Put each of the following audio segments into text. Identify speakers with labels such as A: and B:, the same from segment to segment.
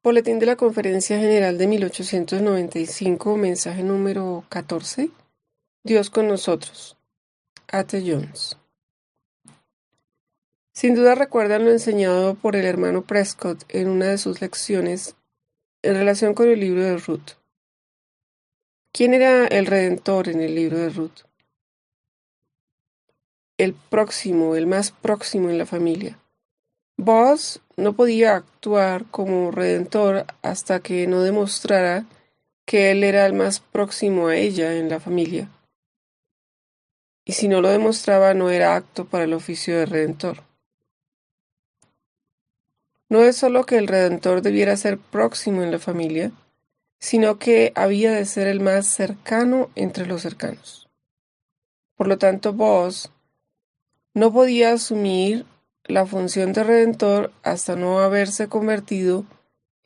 A: Boletín de la Conferencia General de 1895, mensaje número 14. Dios con nosotros. A.T. Jones. Sin duda recuerdan lo enseñado por el hermano Prescott en una de sus lecciones en relación con el libro de Ruth. ¿Quién era el Redentor en el libro de Ruth? El próximo, el más próximo en la familia. Boaz no podía actuar como redentor hasta que no demostrara que él era el más próximo a ella en la familia. Y si no lo demostraba, no era apto para el oficio de redentor. No es solo que el redentor debiera ser próximo en la familia, sino que había de ser el más cercano entre los cercanos. Por lo tanto, Boaz no podía asumir la función de redentor hasta no haberse convertido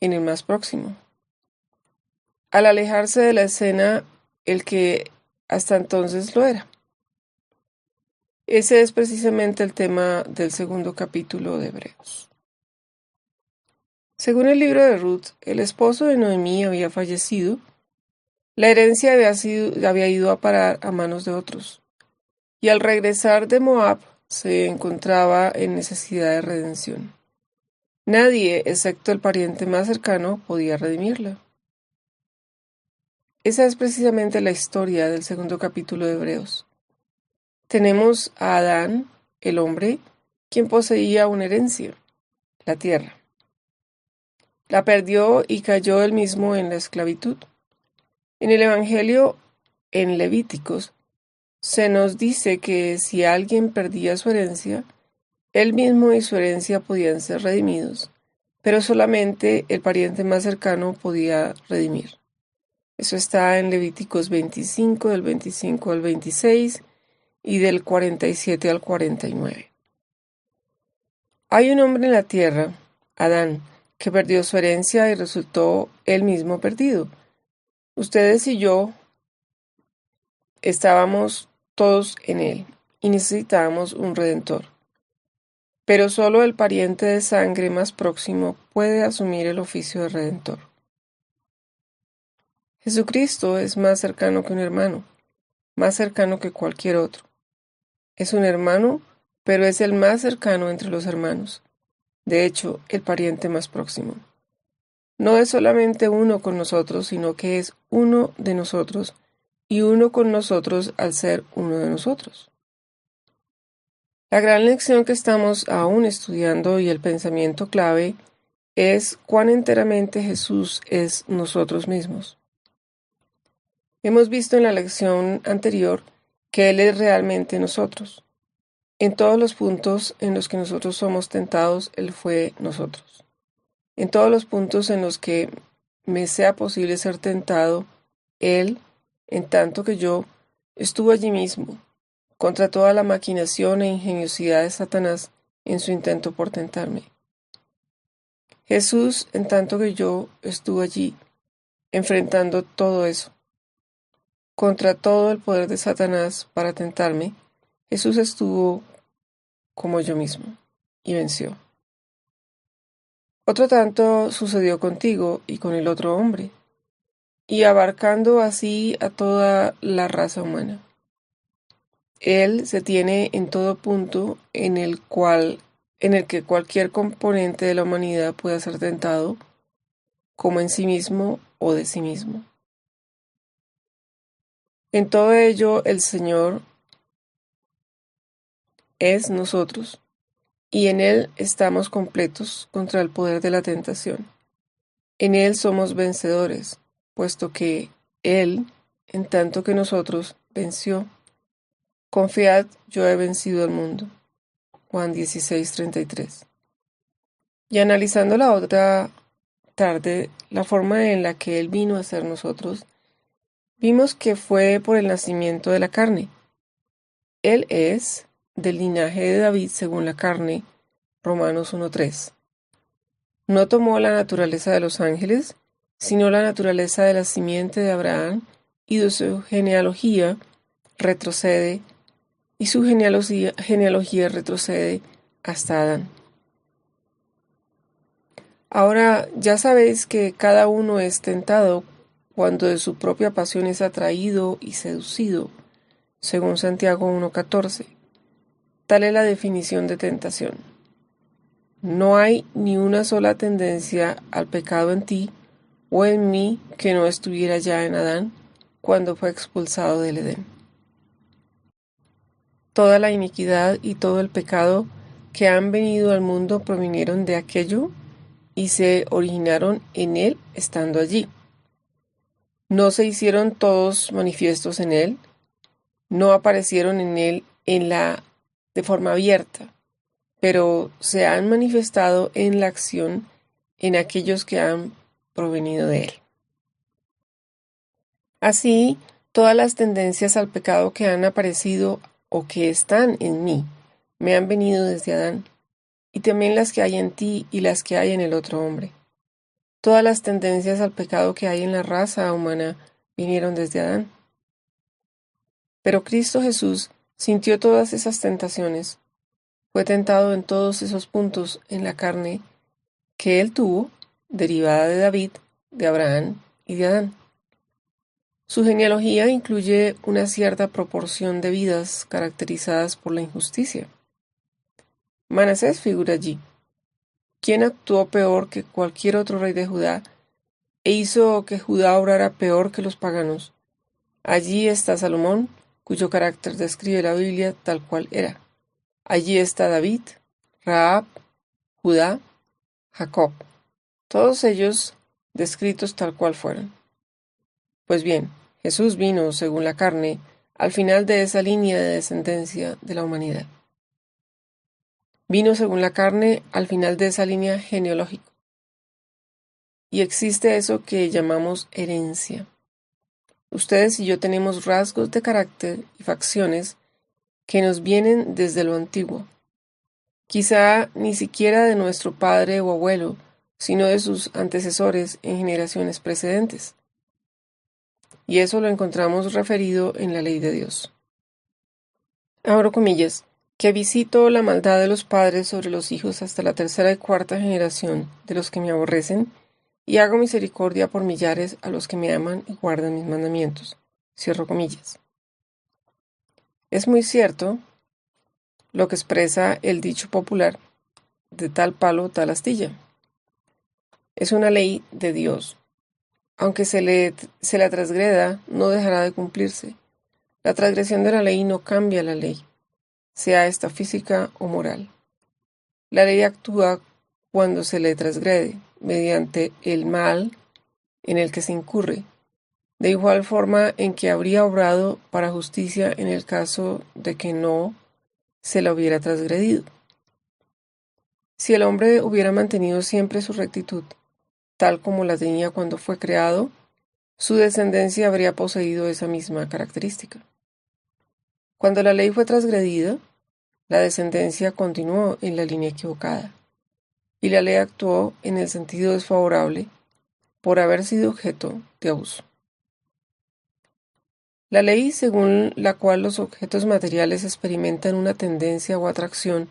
A: en el más próximo. Al alejarse de la escena, el que hasta entonces lo era. Ese es precisamente el tema del segundo capítulo de Hebreos. Según el libro de Ruth, el esposo de Noemí había fallecido. La herencia había ido a parar a manos de otros. Y al regresar de Moab, se encontraba en necesidad de redención. Nadie, excepto el pariente más cercano, podía redimirla. Esa es precisamente la historia del segundo capítulo de Hebreos. Tenemos a Adán, el hombre, quien poseía una herencia, la tierra. La perdió y cayó él mismo en la esclavitud. En el Evangelio, en Levíticos, se nos dice que si alguien perdía su herencia, él mismo y su herencia podían ser redimidos, pero solamente el pariente más cercano podía redimir. Eso está en Levíticos 25, del 25 al 26 y del 47 al 49. Hay un hombre en la tierra, Adán, que perdió su herencia y resultó él mismo perdido. Ustedes y yo estábamos todos en él y necesitábamos un redentor. Pero solo el pariente de sangre más próximo puede asumir el oficio de redentor. Jesucristo es más cercano que un hermano, más cercano que cualquier otro. Es un hermano, pero es el más cercano entre los hermanos. De hecho, el pariente más próximo. No es solamente uno con nosotros, sino que es uno de nosotros y uno con nosotros al ser uno de nosotros. La gran lección que estamos aún estudiando y el pensamiento clave es cuán enteramente Jesús es nosotros mismos. Hemos visto en la lección anterior que Él es realmente nosotros. En todos los puntos en los que nosotros somos tentados, Él fue nosotros. En todos los puntos en los que me sea posible ser tentado, Él, en tanto que yo, estuvo allí mismo, contra toda la maquinación e ingeniosidad de Satanás en su intento por tentarme. Jesús, en tanto que yo, estuvo allí, enfrentando todo eso. Contra todo el poder de Satanás para tentarme, Jesús estuvo como yo mismo y venció. Otro tanto sucedió contigo y con el otro hombre, y abarcando así a toda la raza humana. Él se tiene en todo punto en el que cualquier componente de la humanidad pueda ser tentado, como en sí mismo o de sí mismo. En todo ello el Señor es nosotros, y en Él estamos completos contra el poder de la tentación. En Él somos vencedores, puesto que Él, en tanto que nosotros, venció. Confiad, yo he vencido al mundo. Juan 16:33. Y analizando la otra tarde, la forma en la que Él vino a ser nosotros, vimos que fue por el nacimiento de la carne. Él es del linaje de David según la carne, Romanos 1:3. No tomó la naturaleza de los ángeles, sino la naturaleza de la simiente de Abraham, y de su genealogía retrocede, y su genealogía retrocede hasta Adán. Ahora ya sabéis que cada uno es tentado cuando de su propia pasión es atraído y seducido, según Santiago 1:14. Tal es la definición de tentación. No hay ni una sola tendencia al pecado en ti o en mí que no estuviera ya en Adán cuando fue expulsado del Edén. Toda la iniquidad y todo el pecado que han venido al mundo provinieron de aquello y se originaron en él estando allí. No se hicieron todos manifiestos en él, no aparecieron en él de forma abierta, pero se han manifestado en la acción en aquellos que han provenido de él. Así, todas las tendencias al pecado que han aparecido o que están en mí me han venido desde Adán, y también las que hay en ti y las que hay en el otro hombre. Todas las tendencias al pecado que hay en la raza humana vinieron desde Adán. Pero Cristo Jesús sintió todas esas tentaciones, fue tentado en todos esos puntos en la carne que él tuvo, derivada de David, de Abraham y de Adán. Su genealogía incluye una cierta proporción de vidas caracterizadas por la injusticia. Manasés figura allí, quien actuó peor que cualquier otro rey de Judá e hizo que Judá obrara peor que los paganos. Allí está Salomón, cuyo carácter describe la Biblia tal cual era. Allí está David, Rahab, Judá, Jacob, todos ellos descritos tal cual fueron. Pues bien, Jesús vino, según la carne, al final de esa línea de descendencia de la humanidad. Vino según la carne al final de esa línea genealógica. Y existe eso que llamamos herencia. Ustedes y yo tenemos rasgos de carácter y facciones que nos vienen desde lo antiguo. Quizá ni siquiera de nuestro padre o abuelo, sino de sus antecesores en generaciones precedentes. Y eso lo encontramos referido en la ley de Dios. Abro comillas, que visito la maldad de los padres sobre los hijos hasta la tercera y cuarta generación de los que me aborrecen, y hago misericordia por millares a los que me aman y guardan mis mandamientos. Cierro comillas. Es muy cierto lo que expresa el dicho popular, de tal palo, tal astilla. Es una ley de Dios. Aunque se la transgreda, no dejará de cumplirse. La transgresión de la ley no cambia la ley, sea esta física o moral. La ley actúa cuando se le transgrede, mediante el mal en el que se incurre, de igual forma en que habría obrado para justicia en el caso de que no se la hubiera transgredido. Si el hombre hubiera mantenido siempre su rectitud, tal como la tenía cuando fue creado, su descendencia habría poseído esa misma característica. Cuando la ley fue transgredida, la descendencia continuó en la línea equivocada, y la ley actuó en el sentido desfavorable por haber sido objeto de abuso. La ley, según la cual los objetos materiales experimentan una tendencia o atracción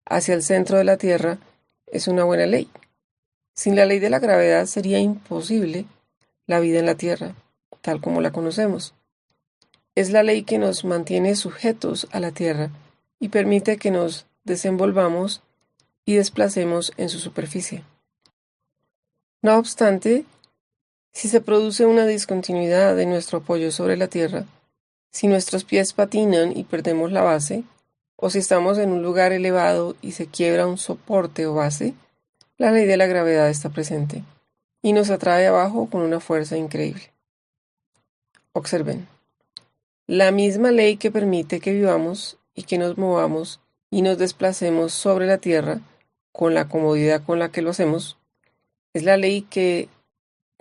A: hacia el centro de la Tierra, es una buena ley. Sin la ley de la gravedad sería imposible la vida en la Tierra, tal como la conocemos. Es la ley que nos mantiene sujetos a la Tierra y permite que nos desenvolvamos y desplacemos en su superficie. No obstante, si se produce una discontinuidad de nuestro apoyo sobre la Tierra, si nuestros pies patinan y perdemos la base, o si estamos en un lugar elevado y se quiebra un soporte o base, la ley de la gravedad está presente y nos atrae abajo con una fuerza increíble. Observen. La misma ley que permite que vivamos y que nos movamos y nos desplacemos sobre la tierra con la comodidad con la que lo hacemos, es la ley que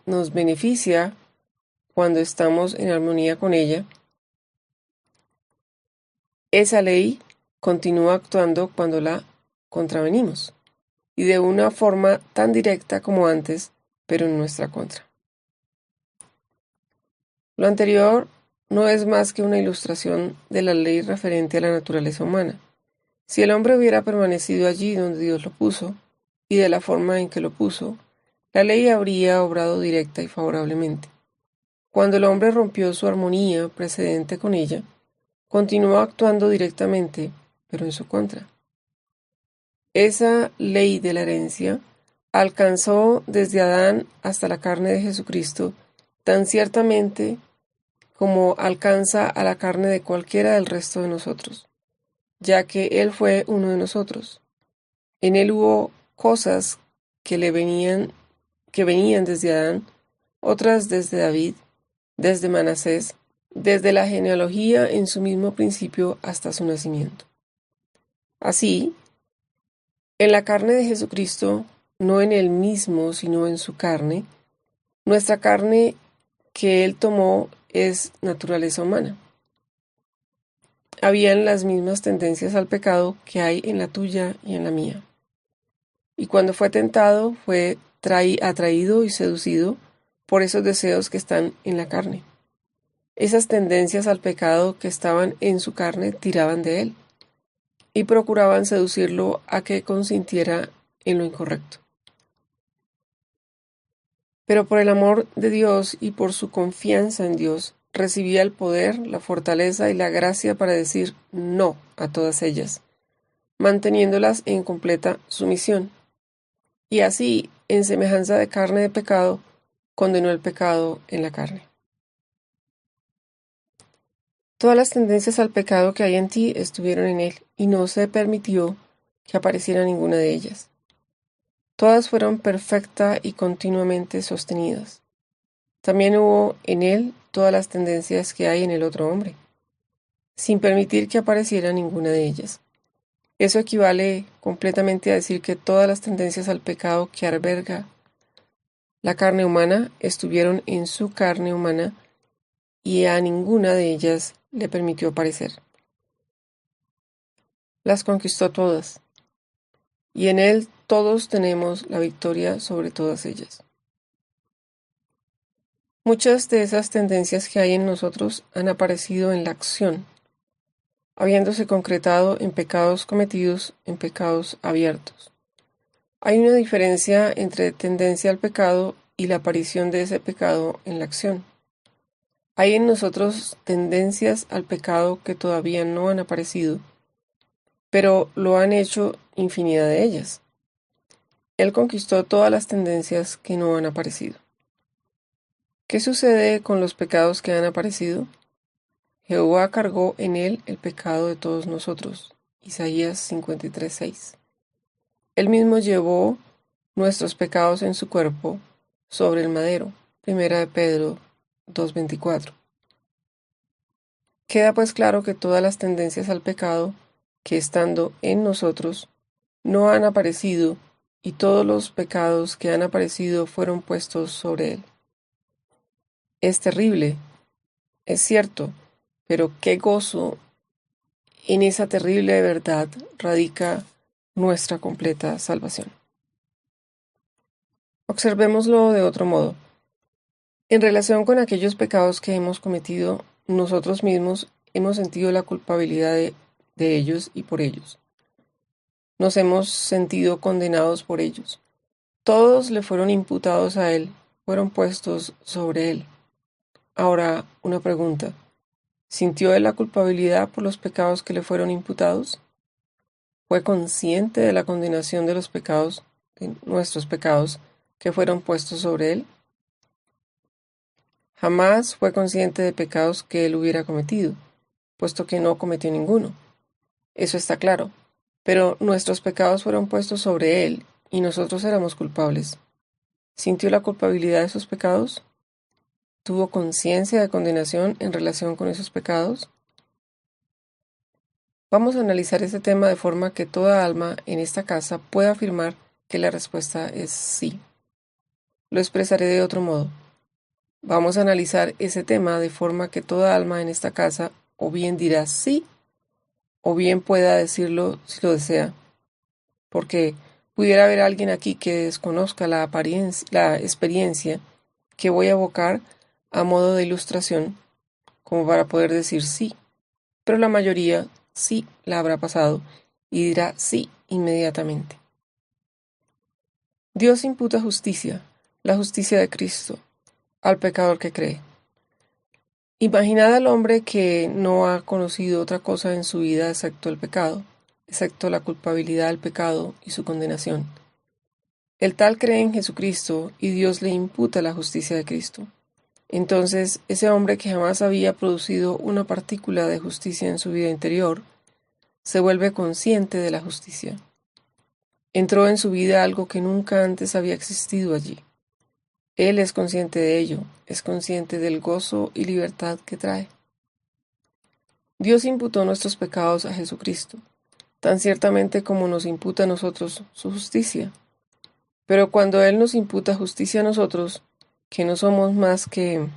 A: nos beneficia cuando estamos en armonía con ella. Esa ley continúa actuando cuando la contravenimos, y de una forma tan directa como antes, pero en nuestra contra. Lo anterior no es más que una ilustración de la ley referente a la naturaleza humana. Si el hombre hubiera permanecido allí donde Dios lo puso, y de la forma en que lo puso, la ley habría obrado directa y favorablemente. Cuando el hombre rompió su armonía precedente con ella, continuó actuando directamente, pero en su contra. Esa ley de la herencia alcanzó desde Adán hasta la carne de Jesucristo tan ciertamente como alcanza a la carne de cualquiera del resto de nosotros, ya que Él fue uno de nosotros. En Él hubo cosas que venían desde Adán, otras desde David, desde Manasés, desde la genealogía en su mismo principio hasta su nacimiento. Así, en la carne de Jesucristo, no en Él mismo, sino en su carne, nuestra carne que Él tomó es naturaleza humana. Habían las mismas tendencias al pecado que hay en la tuya y en la mía. Y cuando fue tentado, fue atraído y seducido por esos deseos que están en la carne. Esas tendencias al pecado que estaban en su carne tiraban de él y procuraban seducirlo a que consintiera en lo incorrecto. Pero por el amor de Dios y por su confianza en Dios, recibía el poder, la fortaleza y la gracia para decir no a todas ellas, manteniéndolas en completa sumisión. Y así, en semejanza de carne de pecado, condenó el pecado en la carne. Todas las tendencias al pecado que hay en ti estuvieron en él, y no se permitió que apareciera ninguna de ellas. Todas fueron perfecta y continuamente sostenidas. También hubo en él todas las tendencias que hay en el otro hombre, sin permitir que apareciera ninguna de ellas. Eso equivale completamente a decir que todas las tendencias al pecado que alberga la carne humana estuvieron en su carne humana y a ninguna de ellas le permitió aparecer. Las conquistó todas, y en él todos tenemos la victoria sobre todas ellas. Muchas de esas tendencias que hay en nosotros han aparecido en la acción, habiéndose concretado en pecados cometidos, en pecados abiertos. Hay una diferencia entre tendencia al pecado y la aparición de ese pecado en la acción. Hay en nosotros tendencias al pecado que todavía no han aparecido, pero lo han hecho infinidad de ellas. Él conquistó todas las tendencias que no han aparecido. ¿Qué sucede con los pecados que han aparecido? Jehová cargó en él el pecado de todos nosotros. Isaías 53:6. Él mismo llevó nuestros pecados en su cuerpo sobre el madero. Primera de Pedro 2:24. Queda pues claro que todas las tendencias al pecado que estando en nosotros no han aparecido y todos los pecados que han aparecido fueron puestos sobre él. Es terrible, es cierto, pero qué gozo en esa terrible verdad radica nuestra completa salvación. Observémoslo de otro modo. En relación con aquellos pecados que hemos cometido, nosotros mismos hemos sentido la culpabilidad de ellos y por ellos. Nos hemos sentido condenados por ellos. Todos le fueron imputados a él, fueron puestos sobre él. Ahora, una pregunta. ¿Sintió él la culpabilidad por los pecados que le fueron imputados? ¿Fue consciente de la condenación de los pecados, de nuestros pecados, que fueron puestos sobre él? Jamás fue consciente de pecados que él hubiera cometido, puesto que no cometió ninguno. Eso está claro. Pero nuestros pecados fueron puestos sobre él, y nosotros éramos culpables. ¿Sintió la culpabilidad de sus pecados? ¿Tuvo conciencia de condenación en relación con esos pecados? Vamos a analizar este tema de forma que toda alma en esta casa pueda afirmar que la respuesta es sí. Lo expresaré de otro modo. Vamos a analizar ese tema de forma que toda alma en esta casa o bien dirá sí, o bien pueda decirlo si lo desea, porque pudiera haber alguien aquí que desconozca la experiencia que voy a evocar a modo de ilustración, como para poder decir sí, pero la mayoría sí la habrá pasado y dirá sí inmediatamente. Dios imputa justicia, la justicia de Cristo al pecador que cree. Imaginad al hombre que no ha conocido otra cosa en su vida excepto el pecado, excepto la culpabilidad del pecado y su condenación. El tal cree en Jesucristo y Dios le imputa la justicia de Cristo. Entonces, ese hombre que jamás había producido una partícula de justicia en su vida interior, se vuelve consciente de la justicia. Entró en su vida algo que nunca antes había existido allí. Él es consciente de ello, es consciente del gozo y libertad que trae. Dios imputó nuestros pecados a Jesucristo, tan ciertamente como nos imputa a nosotros su justicia. Pero cuando Él nos imputa justicia a nosotros, que no somos más que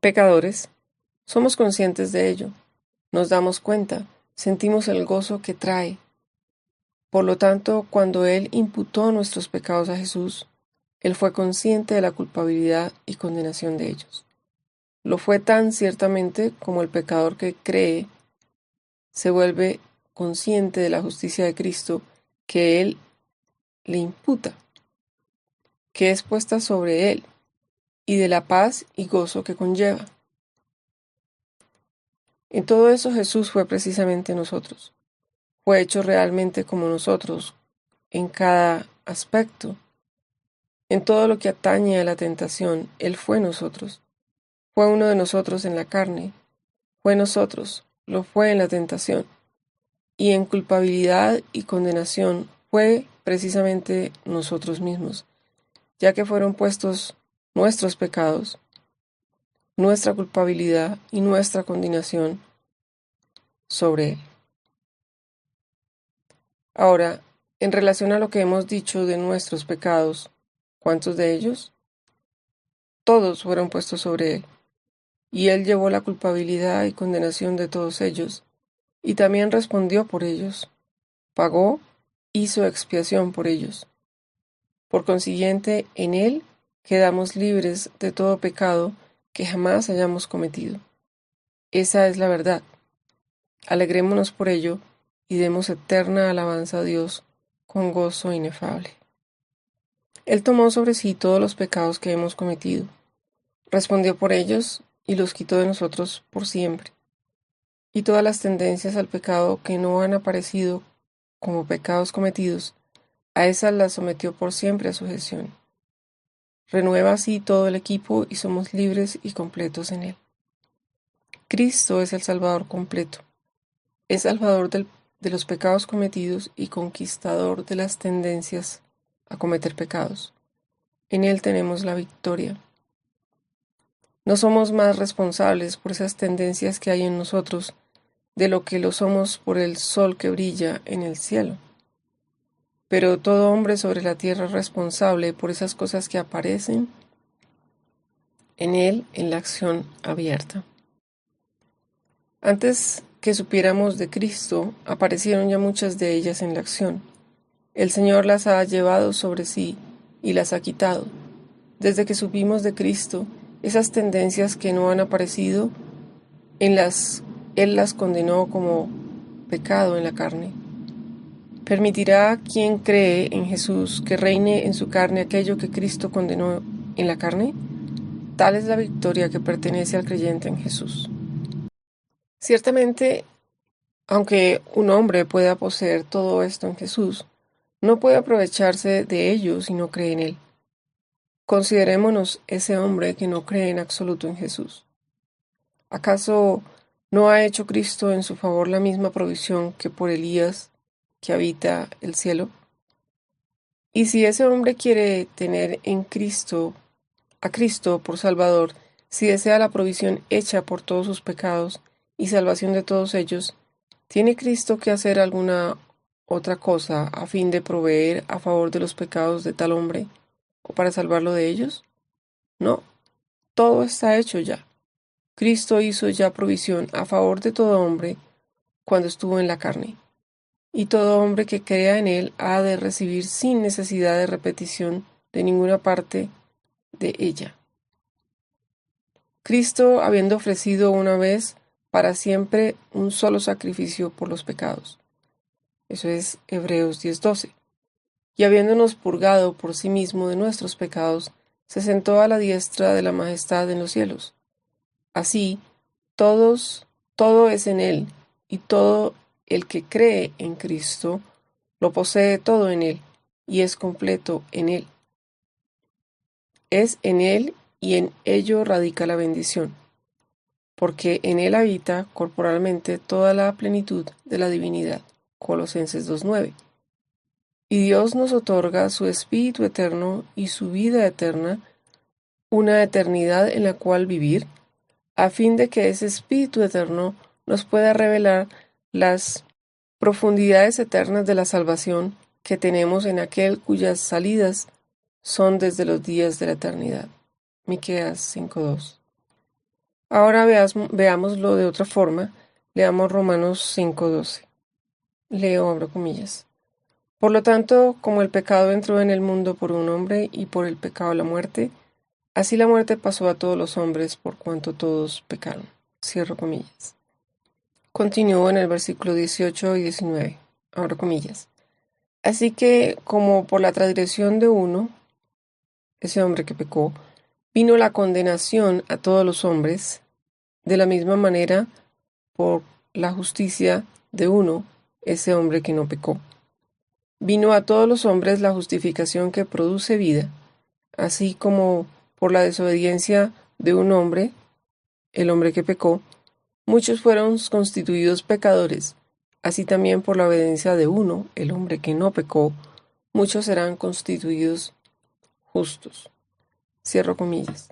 A: pecadores, somos conscientes de ello, nos damos cuenta, sentimos el gozo que trae. Por lo tanto, cuando Él imputó nuestros pecados a Jesús, Él fue consciente de la culpabilidad y condenación de ellos. Lo fue tan ciertamente como el pecador que cree se vuelve consciente de la justicia de Cristo que Él le imputa, que es puesta sobre Él, y de la paz y gozo que conlleva. En todo eso Jesús fue precisamente nosotros. Fue hecho realmente como nosotros, en cada aspecto. En todo lo que atañe a la tentación, Él fue nosotros. Fue uno de nosotros en la carne. Fue nosotros, lo fue en la tentación. Y en culpabilidad y condenación fue precisamente nosotros mismos, ya que fueron puestos nuestros pecados, nuestra culpabilidad y nuestra condenación sobre Él. Ahora, en relación a lo que hemos dicho de nuestros pecados, ¿cuántos de ellos? Todos fueron puestos sobre Él, y Él llevó la culpabilidad y condenación de todos ellos, y también respondió por ellos, pagó, hizo expiación por ellos. Por consiguiente, en Él quedamos libres de todo pecado que jamás hayamos cometido. Esa es la verdad. Alegrémonos por ello y demos eterna alabanza a Dios con gozo inefable. Él tomó sobre sí todos los pecados que hemos cometido, respondió por ellos y los quitó de nosotros por siempre. Y todas las tendencias al pecado que no han aparecido como pecados cometidos, a esas las sometió por siempre a sujeción. Renueva así todo el equipo y somos libres y completos en Él. Cristo es el Salvador completo. Es Salvador de los pecados cometidos y conquistador de las tendencias a cometer pecados. En Él tenemos la victoria. No somos más responsables por esas tendencias que hay en nosotros de lo que lo somos por el sol que brilla en el cielo. Pero todo hombre sobre la tierra es responsable por esas cosas que aparecen en él en la acción abierta. Antes que supiéramos de Cristo, aparecieron ya muchas de ellas en la acción. El Señor las ha llevado sobre sí y las ha quitado. Desde que supimos de Cristo, esas tendencias que no han aparecido, Él las condenó como pecado en la carne. ¿Permitirá quien cree en Jesús que reine en su carne aquello que Cristo condenó en la carne? Tal es la victoria que pertenece al creyente en Jesús. Ciertamente, aunque un hombre pueda poseer todo esto en Jesús, no puede aprovecharse de ello si no cree en Él. Considerémonos ese hombre que no cree en absoluto en Jesús. ¿Acaso no ha hecho Cristo en su favor la misma provisión que por Elías, que habita el cielo? Y si ese hombre quiere tener en Cristo, a Cristo por Salvador, si desea la provisión hecha por todos sus pecados y salvación de todos ellos, ¿tiene Cristo que hacer alguna otra cosa a fin de proveer a favor de los pecados de tal hombre o para salvarlo de ellos? No, todo está hecho ya. Cristo hizo ya provisión a favor de todo hombre cuando estuvo en la carne, y todo hombre que crea en Él ha de recibir sin necesidad de repetición de ninguna parte de ella. Cristo, habiendo ofrecido una vez para siempre un solo sacrificio por los pecados. Eso es Hebreos 10:12. Y habiéndonos purgado por sí mismo de nuestros pecados, se sentó a la diestra de la majestad en los cielos. Así, todo es en Él, y todo el que cree en Cristo lo posee todo en Él, y es completo en Él. Es en Él y en ello radica la bendición, porque en Él habita corporalmente toda la plenitud de la divinidad. Colosenses 2:9. Y Dios nos otorga su Espíritu eterno y su vida eterna, una eternidad en la cual vivir, a fin de que ese Espíritu eterno nos pueda revelar las profundidades eternas de la salvación que tenemos en aquel cuyas salidas son desde los días de la eternidad. Miqueas 5:2. Ahora veámoslo de otra forma. Leamos Romanos 5:12. Leo, abro comillas. Por lo tanto, como el pecado entró en el mundo por un hombre y por el pecado la muerte, así la muerte pasó a todos los hombres por cuanto todos pecaron. Cierro comillas. Continúo en el versículo 18 y 19. Abro comillas. Así que, como por la transgresión de uno, ese hombre que pecó, vino la condenación a todos los hombres, de la misma manera, por la justicia de uno, ese hombre que no pecó. Vino a todos los hombres la justificación que produce vida, así como por la desobediencia de un hombre, el hombre que pecó, muchos fueron constituidos pecadores, así también por la obediencia de uno, el hombre que no pecó, muchos serán constituidos justos. Cierro comillas.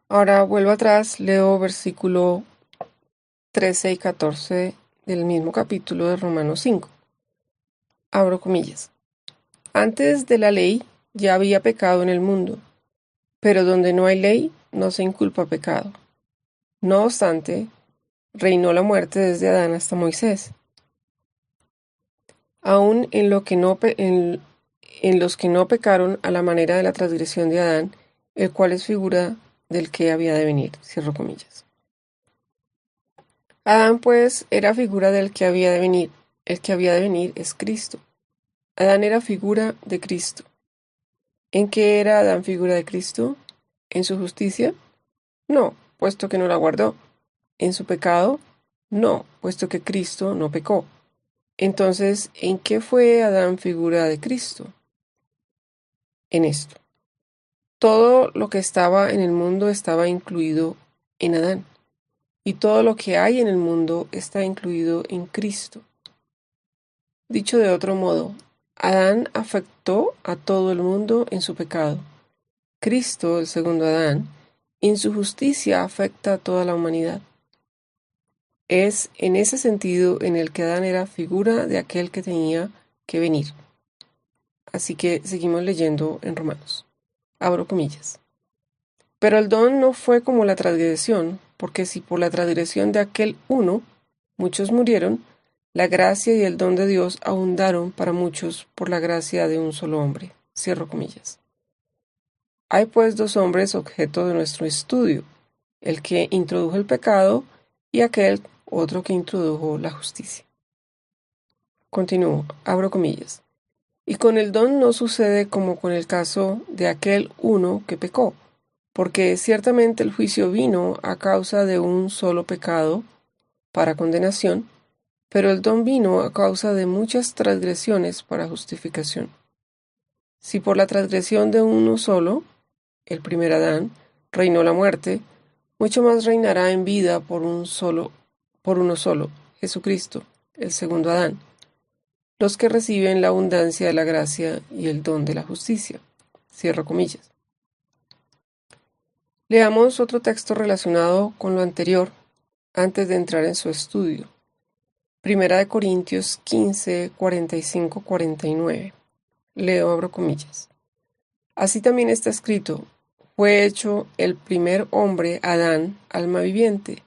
A: Ahora vuelvo atrás, leo versículo 13 y 14 del mismo capítulo de Romanos 5. Abro comillas. Antes de la ley ya había pecado en el mundo, pero donde no hay ley no se inculpa pecado. No obstante, reinó la muerte desde Adán hasta Moisés. Aun en los que no pecaron a la manera de la transgresión de Adán, el cual es figura del que había de venir. Cierro comillas. Adán, pues, era figura del que había de venir. El que había de venir es Cristo. Adán era figura de Cristo. ¿En qué era Adán figura de Cristo? ¿En su justicia? No, puesto que no la guardó. ¿En su pecado? No, puesto que Cristo no pecó. Entonces, ¿en qué fue Adán figura de Cristo? En esto. Todo lo que estaba en el mundo estaba incluido en Adán, y todo lo que hay en el mundo está incluido en Cristo. Dicho de otro modo, Adán afectó a todo el mundo en su pecado. Cristo, el segundo Adán, en su justicia afecta a toda la humanidad. Es en ese sentido en el que Adán era figura de aquel que tenía que venir. Así que seguimos leyendo en Romanos. Abro comillas. Pero el don no fue como la transgresión, porque si por la transgresión de aquel uno muchos murieron, la gracia y el don de Dios abundaron para muchos por la gracia de un solo hombre. Cierro comillas. Hay pues dos hombres objeto de nuestro estudio, el que introdujo el pecado y aquel otro que introdujo la justicia. Continúo, abro comillas. Y con el don no sucede como con el caso de aquel uno que pecó, porque ciertamente el juicio vino a causa de un solo pecado para condenación, pero el don vino a causa de muchas transgresiones para justificación. Si por la transgresión de uno solo, el primer Adán, reinó la muerte, mucho más reinará en vida por uno solo, Jesucristo, el segundo Adán, los que reciben la abundancia de la gracia y el don de la justicia. Cierro comillas. Leamos otro texto relacionado con lo anterior antes de entrar en su estudio. Primera de Corintios 15, 45-49. Leo, abro comillas. Así también está escrito, fue hecho el primer hombre, Adán, alma viviente,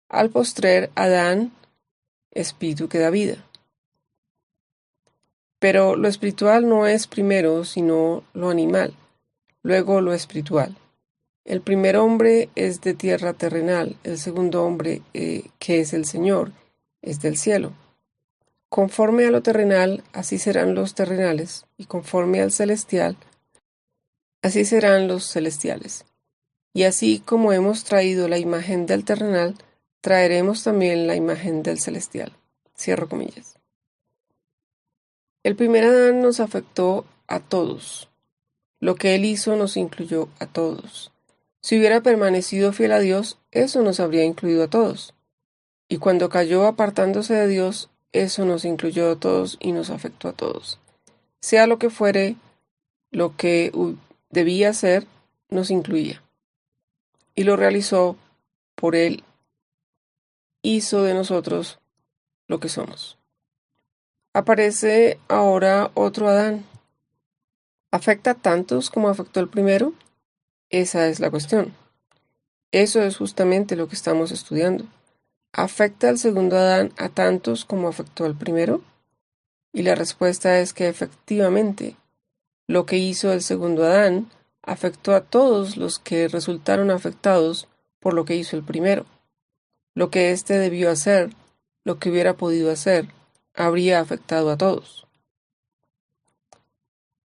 A: al postrer Adán, espíritu que da vida. Pero lo espiritual no es primero, sino lo animal, luego lo espiritual. El primer hombre es de tierra terrenal, el segundo hombre, que es el Señor, es del cielo. Conforme a lo terrenal, así serán los terrenales, y conforme al celestial, así serán los celestiales. Y así como hemos traído la imagen del terrenal, traeremos también la imagen del celestial. Cierro comillas. El primer Adán nos afectó a todos. Lo que él hizo nos incluyó a todos. Si hubiera permanecido fiel a Dios, eso nos habría incluido a todos. Y cuando cayó apartándose de Dios, eso nos incluyó a todos y nos afectó a todos. Sea lo que fuere, lo que debía ser, nos incluía. Y lo realizó por él, hizo de nosotros lo que somos. Aparece ahora otro Adán. ¿Afecta a tantos como afectó el primero? Esa es la cuestión. Eso es justamente lo que estamos estudiando. ¿Afecta al segundo Adán a tantos como afectó al primero? Y la respuesta es que efectivamente, lo que hizo el segundo Adán afectó a todos los que resultaron afectados por lo que hizo el primero. Lo que éste debió hacer, lo que hubiera podido hacer, habría afectado a todos.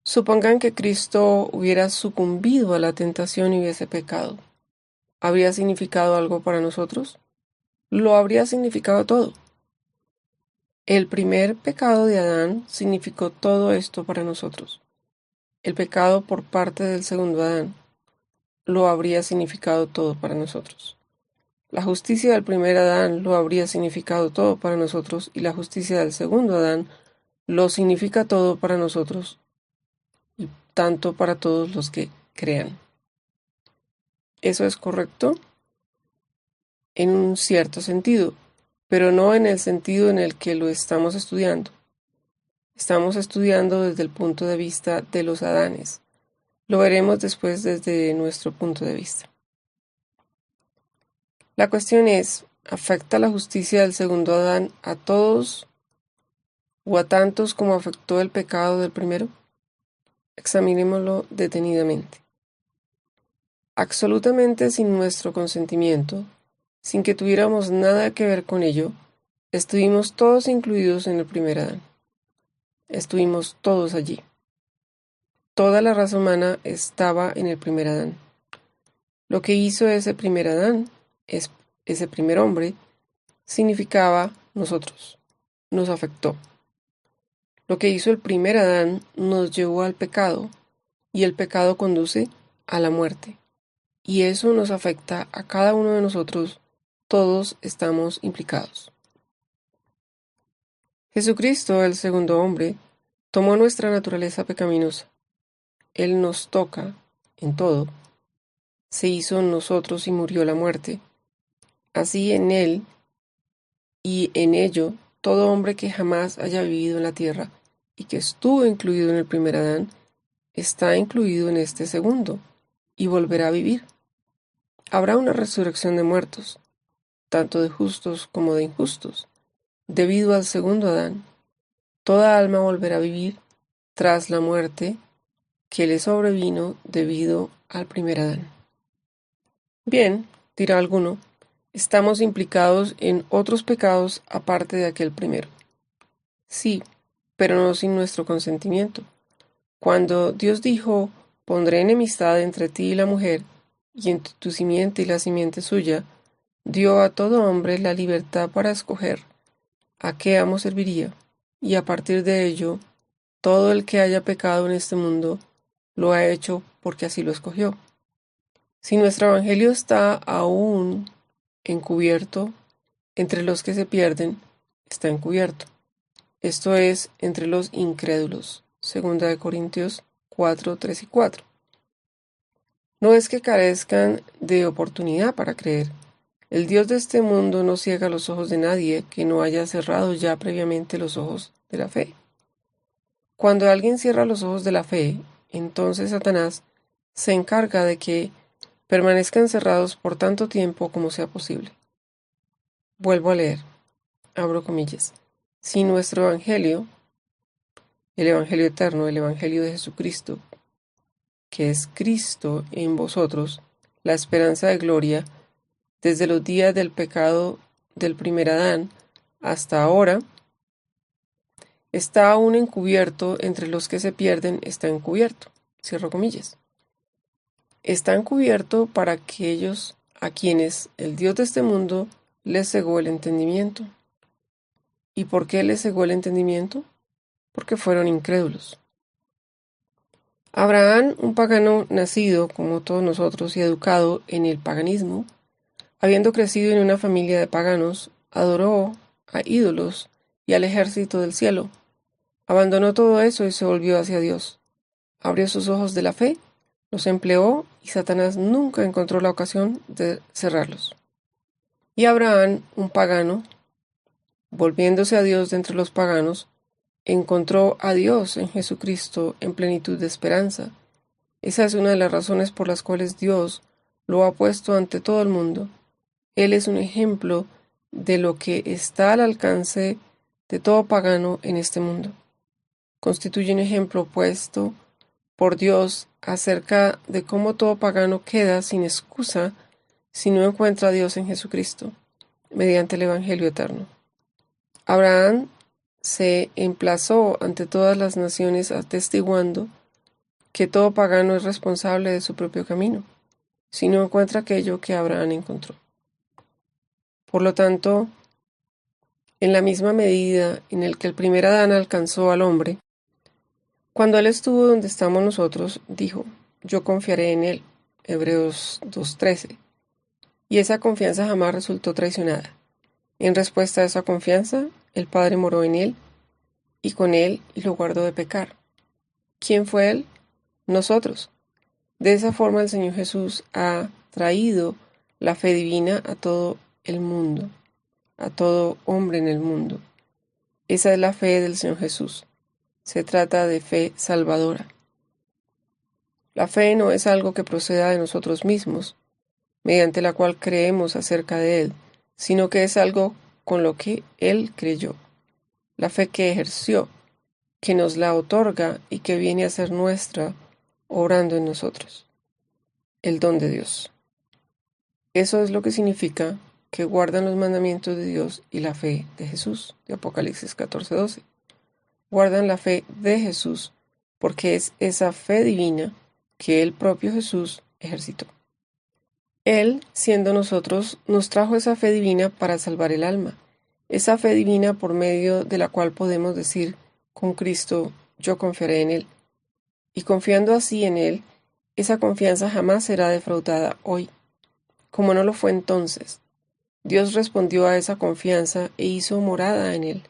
A: Supongan que Cristo hubiera sucumbido a la tentación y hubiese pecado. ¿Habría significado algo para nosotros? Lo habría significado todo. El primer pecado de Adán significó todo esto para nosotros. El pecado por parte del segundo Adán lo habría significado todo para nosotros. La justicia del primer Adán lo habría significado todo para nosotros y la justicia del segundo Adán lo significa todo para nosotros y tanto para todos los que crean. ¿Eso es correcto? En un cierto sentido, pero no en el sentido en el que lo estamos estudiando. Estamos estudiando desde el punto de vista de los Adanes. Lo veremos después desde nuestro punto de vista. La cuestión es, ¿afecta la justicia del segundo Adán a todos o a tantos como afectó el pecado del primero? Examinémoslo detenidamente. Absolutamente sin nuestro consentimiento, sin que tuviéramos nada que ver con ello, estuvimos todos incluidos en el primer Adán. Estuvimos todos allí. Toda la raza humana estaba en el primer Adán. Lo que hizo ese primer Adán, ese primer hombre, significaba nosotros, nos afectó. Lo que hizo el primer Adán nos llevó al pecado, y el pecado conduce a la muerte. Y eso nos afecta a cada uno de nosotros, todos estamos implicados. Jesucristo, el segundo hombre, tomó nuestra naturaleza pecaminosa. Él nos toca en todo. Se hizo en nosotros y murió la muerte. Así en él y en ello, todo hombre que jamás haya vivido en la tierra y que estuvo incluido en el primer Adán, está incluido en este segundo y volverá a vivir. Habrá una resurrección de muertos, tanto de justos como de injustos, debido al segundo Adán. Toda alma volverá a vivir tras la muerte que le sobrevino debido al primer Adán. Bien, dirá alguno, estamos implicados en otros pecados aparte de aquel primero. Sí, pero no sin nuestro consentimiento. Cuando Dios dijo, pondré enemistad entre ti y la mujer, y entre tu simiente y la simiente suya, dio a todo hombre la libertad para escoger a qué amo serviría, y a partir de ello, todo el que haya pecado en este mundo lo ha hecho porque así lo escogió. Si nuestro evangelio está aún encubierto, entre los que se pierden, está encubierto. Esto es, entre los incrédulos. 2 Corintios 4, 3 y 4. No es que carezcan de oportunidad para creer. El Dios de este mundo no ciega los ojos de nadie que no haya cerrado ya previamente los ojos de la fe. Cuando alguien cierra los ojos de la fe, entonces Satanás se encarga de que permanezcan cerrados por tanto tiempo como sea posible. Vuelvo a leer, abro comillas. Si nuestro evangelio, el evangelio eterno, el evangelio de Jesucristo, que es Cristo en vosotros, la esperanza de gloria, desde los días del pecado del primer Adán hasta ahora, está aún encubierto entre los que se pierden, está encubierto. Cierro comillas. está encubierto para aquellos a quienes el Dios de este mundo les cegó el entendimiento. ¿Y por qué les cegó el entendimiento? Porque fueron incrédulos. Abraham, un pagano nacido como todos nosotros y educado en el paganismo, habiendo crecido en una familia de paganos, adoró a ídolos y al ejército del cielo. Abandonó todo eso y se volvió hacia Dios. Abrió sus ojos de la fe, los empleó y Satanás nunca encontró la ocasión de cerrarlos. Y Abraham, un pagano, volviéndose a Dios de entre los paganos, encontró a Dios en Jesucristo en plenitud de esperanza. Esa es una de las razones por las cuales Dios lo ha puesto ante todo el mundo. Él es un ejemplo de lo que está al alcance de todo pagano en este mundo. Constituye un ejemplo puesto por Dios acerca de cómo todo pagano queda sin excusa si no encuentra a Dios en Jesucristo, mediante el Evangelio eterno. Abraham se emplazó ante todas las naciones atestiguando que todo pagano es responsable de su propio camino, si no encuentra aquello que Abraham encontró. Por lo tanto, en la misma medida en el que el primer Adán alcanzó al hombre, cuando él estuvo donde estamos nosotros, dijo, yo confiaré en él, Hebreos 2:13, y esa confianza jamás resultó traicionada. En respuesta a esa confianza, el Padre moró en él, y con él lo guardó de pecar. ¿Quién fue él? Nosotros. De esa forma el Señor Jesús ha traído la fe divina a todo el mundo, a todo hombre en el mundo. Esa es la fe del Señor Jesús. Se trata de fe salvadora. La fe no es algo que proceda de nosotros mismos, mediante la cual creemos acerca de Él, sino que es algo con lo que Él creyó. La fe que ejerció, que nos la otorga y que viene a ser nuestra, obrando en nosotros. El don de Dios. Eso es lo que significa que guardan los mandamientos de Dios y la fe de Jesús, de Apocalipsis 14:12. Guardan la fe de Jesús porque es esa fe divina que el propio Jesús ejercitó. Él, siendo nosotros, nos trajo esa fe divina para salvar el alma, esa fe divina por medio de la cual podemos decir con Cristo, yo confiaré en Él. Y confiando así en Él, esa confianza jamás será defraudada hoy, como no lo fue entonces. Dios respondió a esa confianza e hizo morada en Él.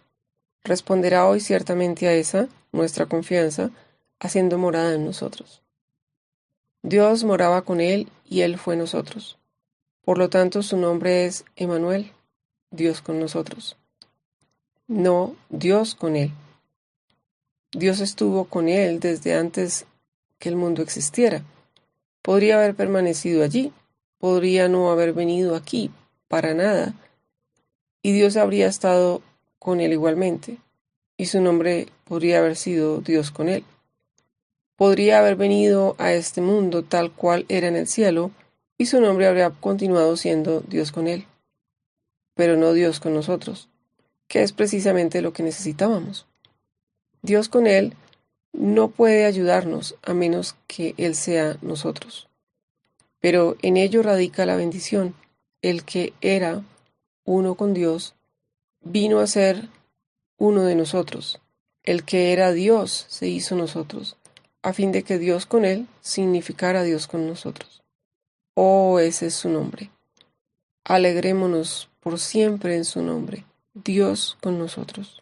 A: Responderá hoy ciertamente a esa, nuestra confianza, haciendo morada en nosotros. Dios moraba con Él y Él fue nosotros. Por lo tanto, su nombre es Emmanuel, Dios con nosotros. No Dios con Él. Dios estuvo con Él desde antes que el mundo existiera. Podría haber permanecido allí, podría no haber venido aquí, para nada, y Dios habría estado con Él igualmente, y su nombre podría haber sido Dios con Él. Podría haber venido a este mundo tal cual era en el cielo, y su nombre habría continuado siendo Dios con Él, pero no Dios con nosotros, que es precisamente lo que necesitábamos. Dios con Él no puede ayudarnos a menos que Él sea nosotros. Pero en ello radica la bendición. El que era uno con Dios vino a ser uno de nosotros. El que era Dios se hizo nosotros, a fin de que Dios con Él significara Dios con nosotros. Oh, ese es su nombre. Alegrémonos por siempre en su nombre, Dios con nosotros.